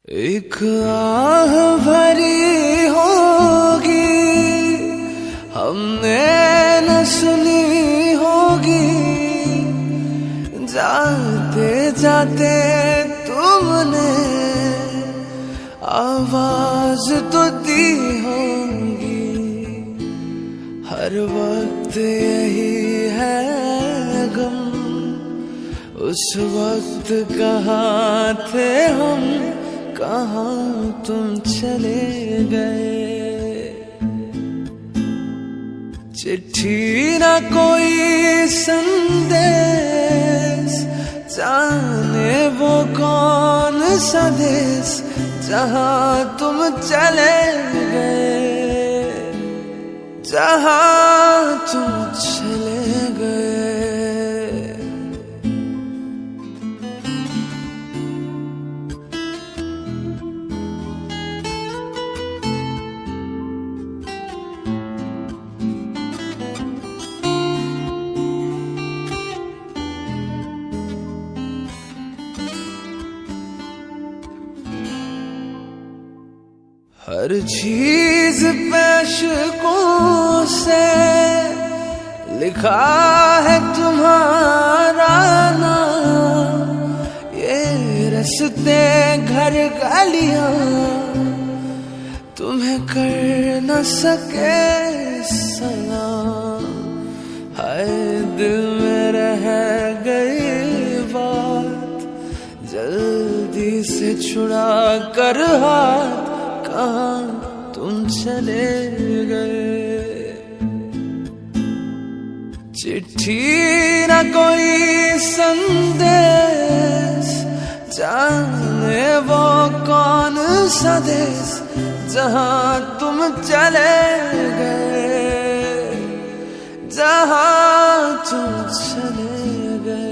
एक आह भरी होगी हमने न सुनी होगी, जाते जाते तुमने आवाज तो दी होगी। हर वक्त यही है गम, उस वक्त कहाँ थे हम, कहाँ तुम चले गए। चिट्ठी ना कोई संदेश, जाने वो कौन सा देश जहाँ तुम चले गए, जहाँ तुम चले गए। हर चीज पैशकों से लिखा है तुम्हारा नाम, ये रस्ते घर गलियां तुम्हें कर न सके सलाम। हाय दिल में रह गई बात, जल्दी से छुड़ा कर हाथ, कहाँ तुम चले गए। चिट्ठी ना कोई संदेश, जाने वो कौन सा देश जहाँ तुम चले गए, जहाँ तुम चले गए।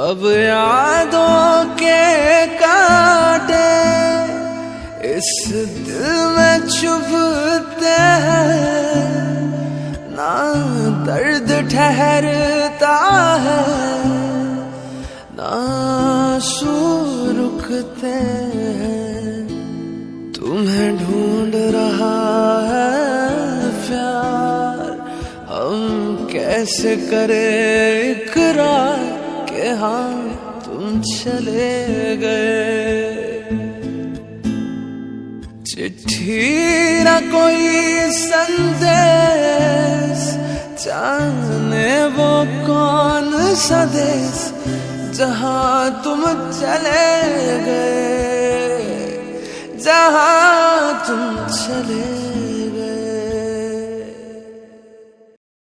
अब यादों के कांटे इस दिल में चुभते हैं, ना दर्द ठहरता है, ना आंसू रुकते हैं। तुम्हें ढूंढ रहा है प्यार, हम कैसे करें इकरार कि हाँ तुम चले गए। चिट्ठी ना कोई संदेश, जाने वो कौन सा देश जहाँ तुम चले गए,